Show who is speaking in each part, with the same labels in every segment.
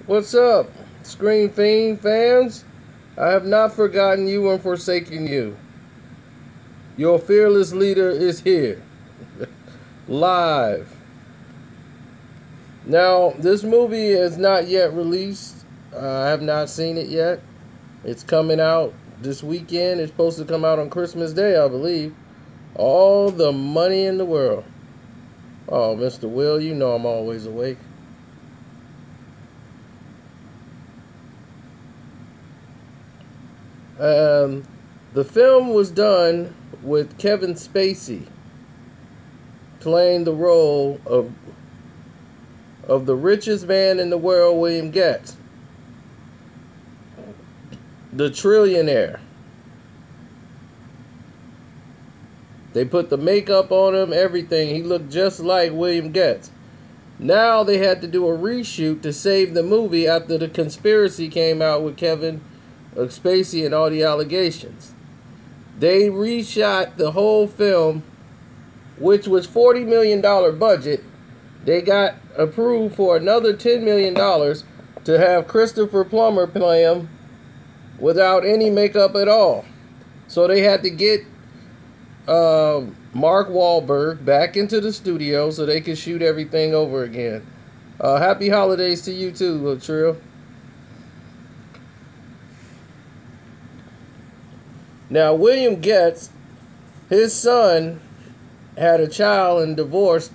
Speaker 1: What's up, Screen Fiend fans? I have not forgotten you and forsaken you. Your fearless leader is here, live. Now, this movie is not yet released. I have not seen it yet. It's coming out this weekend. It's supposed to come out on Christmas Day, I believe. All the money in the world. Oh, Mr. Will, you know I'm always awake. The film was done with Kevin Spacey playing the role of the richest man in the world, William Gates, the trillionaire. They put the makeup on him, everything. He looked just like William Gates. Now they had to do a reshoot to save the movie after the conspiracy came out with Kevin Spacey and all the allegations. They reshot the whole film, which was $40 million budget. They got approved for another $10 million to have Christopher Plummer play him without any makeup at all. So they had to get Mark Wahlberg back into the studio so they could shoot everything over again. Happy holidays to you too, Trill. Now, William Gates, his son, had a child and divorced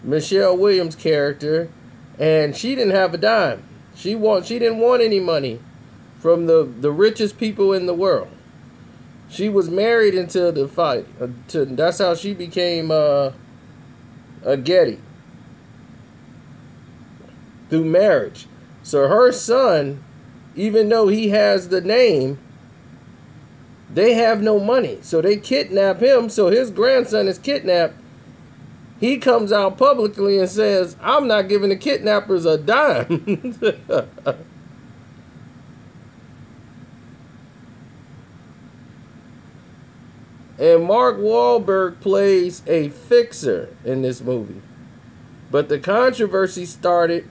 Speaker 1: Michelle Williams' character, and she didn't have a dime. She didn't want any money from the richest people in the world. She was married into the fight. That's how she became a Getty, through marriage. So her son, even though he has the name, they have no money. So they kidnap him. So his grandson is kidnapped. He comes out publicly and says, I'm not giving the kidnappers a dime. And Mark Wahlberg plays a fixer in this movie. But the controversy started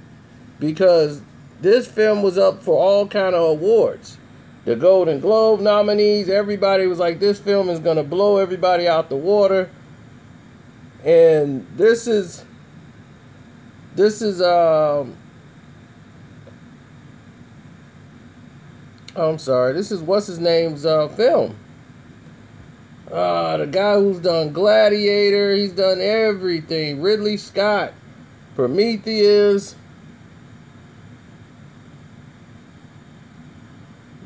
Speaker 1: because this film was up for all kind of awards. The Golden Globe nominees, everybody was like, this film is going to blow everybody out the water. And this is what's his name's film. The guy who's done Gladiator, he's done everything. Ridley Scott, Prometheus.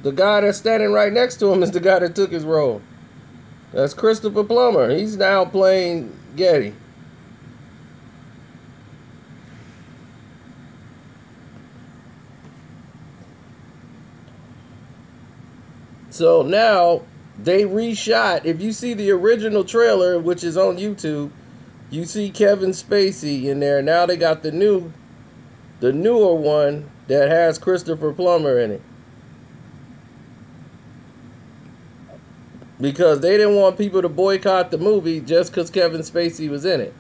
Speaker 1: The guy that's standing right next to him is the guy that took his role. That's Christopher Plummer. He's now playing Getty. So now they reshot. If you see the original trailer, which is on YouTube, you see Kevin Spacey in there. Now they got the newer one that has Christopher Plummer in it. Because they didn't want people to boycott the movie just because Kevin Spacey was in it.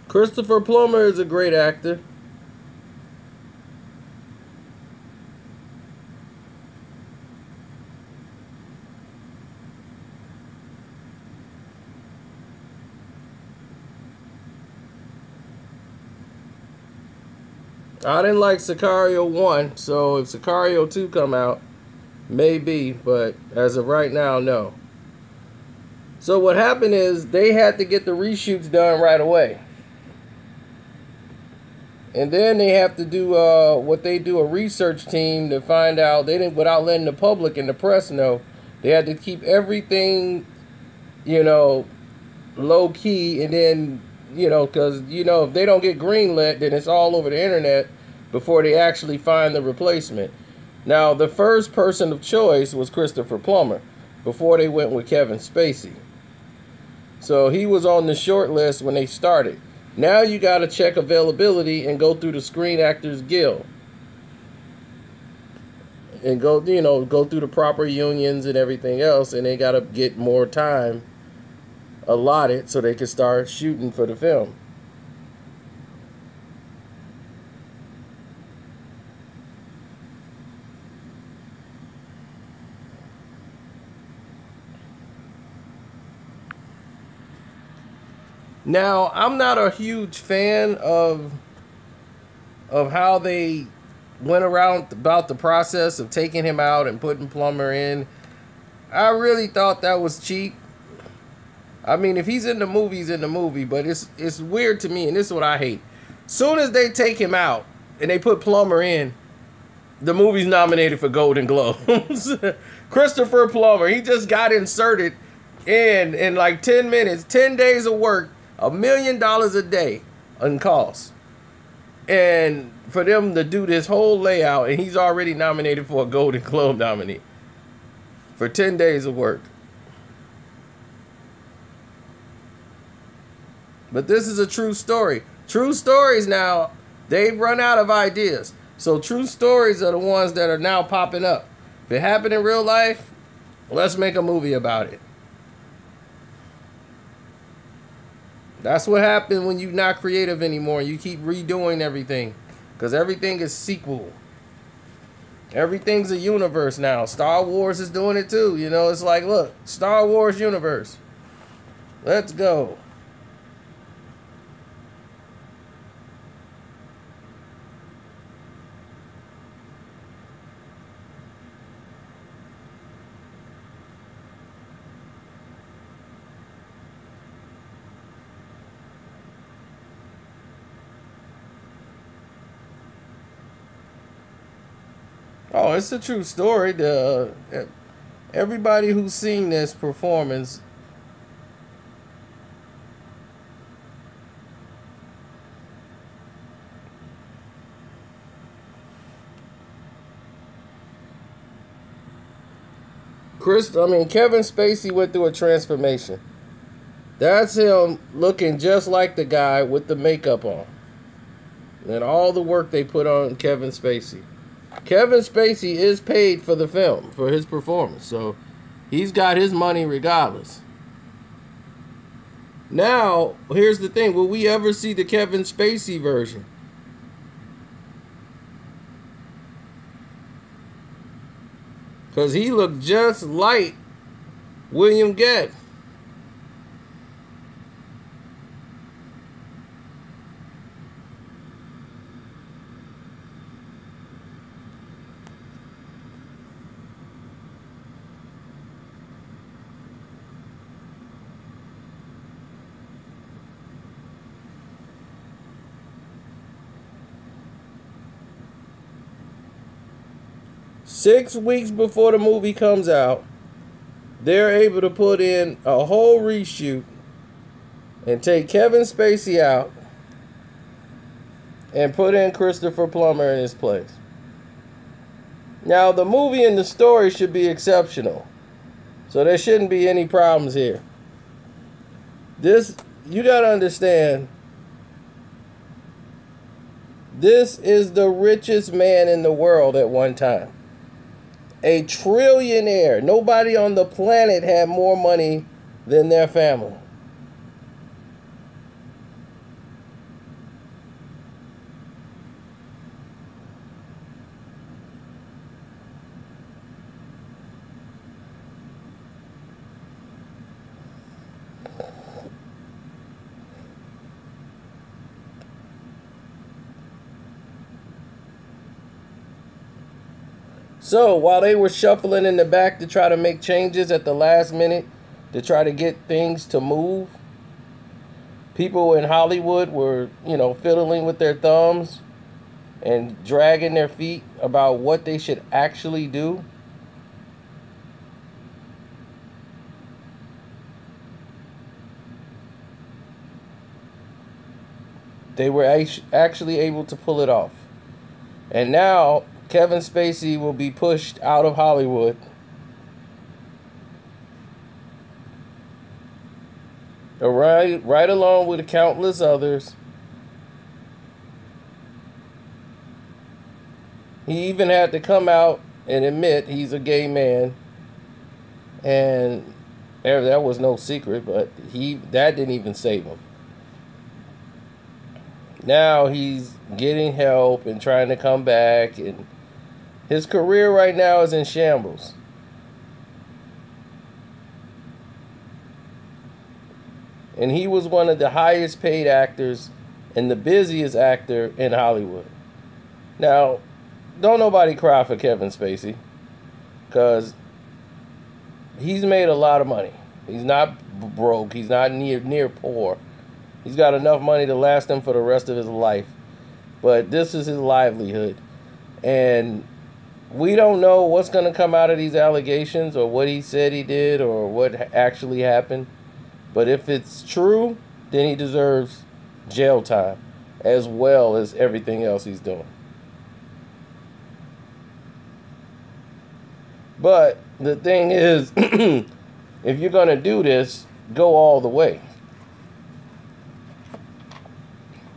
Speaker 1: Christopher Plummer is a great actor. I didn't like Sicario 1, so if Sicario 2 come out, maybe, but as of right now, no. So what happened is they had to get the reshoots done right away. And then they have to do a research team to find out. They didn't, without letting the public and the press know, they had to keep everything, low key, and then because if they don't get greenlit, then it's all over the internet before they actually find the replacement. Now, the first person of choice was Christopher Plummer before they went with Kevin Spacey. So he was on the short list when they started. Now you got to check availability and go through the Screen Actors Guild. And go through the proper unions and everything else, and they got to get more time allotted so they can start shooting for the film. Now, I'm not a huge fan of how they went around about the process of taking him out and putting Plummer in. I really thought that was cheap. I mean, if he's in the movie, he's in the movie, but it's weird to me, and this is what I hate. Soon as they take him out and they put Plummer in, the movie's nominated for Golden Globes. Christopher Plummer, he just got inserted in like 10 minutes, 10 days of work, $1 million a day on cost. And for them to do this whole layout, and he's already nominated for a Golden Globe nominee for 10 days of work. But this is a true story. True stories now, they've run out of ideas. So true stories are the ones that are now popping up. If it happened in real life, let's make a movie about it. That's what happened when you're not creative anymore. You keep redoing everything. Because everything is sequel. Everything's a universe now. Star Wars is doing it too. It's like, look, Star Wars universe. Let's go. Oh, it's a true story. Everybody who's seen this performance, Kevin Spacey went through a transformation. That's him looking just like the guy with the makeup on. And all the work they put on Kevin Spacey. Kevin Spacey is paid for the film, for his performance. So he's got his money regardless. Now, here's the thing. Will we ever see the Kevin Spacey version? Because he looked just like William Getz. 6 weeks before the movie comes out, they're able to put in a whole reshoot and take Kevin Spacey out and put in Christopher Plummer in his place. Now, the movie and the story should be exceptional, so there shouldn't be any problems here. You gotta understand, this is the richest man in the world at one time. A trillionaire. Nobody on the planet had more money than their family. So, while they were shuffling in the back to try to make changes at the last minute, to try to get things to move, people in Hollywood were, fiddling with their thumbs and dragging their feet about what they should actually do. they were actually able to pull it off. And now Kevin Spacey will be pushed out of Hollywood. Right along with countless others. He even had to come out and admit he's a gay man. And that was no secret, but that didn't even save him. Now he's getting help and trying to come back, and his career right now is in shambles. And he was one of the highest paid actors and the busiest actor in Hollywood. Now, don't nobody cry for Kevin Spacey, because he's made a lot of money. He's not broke. He's not near poor. He's got enough money to last him for the rest of his life. But this is his livelihood. And we don't know what's going to come out of these allegations, or what he said he did, or what actually happened. But if it's true, then he deserves jail time, as well as everything else he's doing. But the thing is, if you're going to do this, go all the way.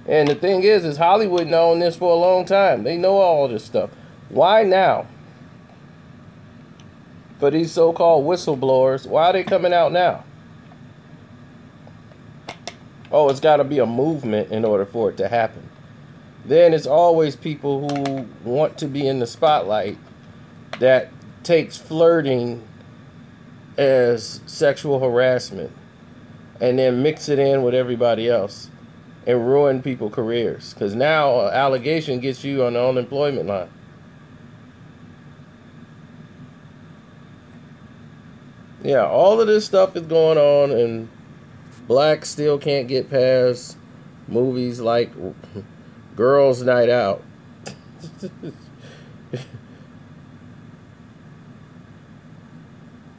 Speaker 1: And the thing is Hollywood known this for a long time. They know all this stuff. Why now? For these so-called whistleblowers, why are they coming out now? Oh, it's got to be a movement in order for it to happen. Then it's always people who want to be in the spotlight that takes flirting as sexual harassment and then mix it in with everybody else and ruin people's careers. Because now an allegation gets you on the unemployment line. Yeah, all of this stuff is going on, and blacks still can't get past movies like Girls' Night Out.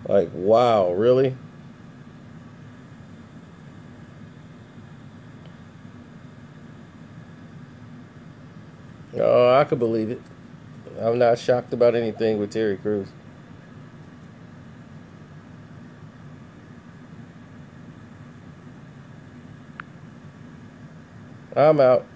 Speaker 1: Like, wow, really? Oh, I could believe it. I'm not shocked about anything with Terry Crews. I'm out.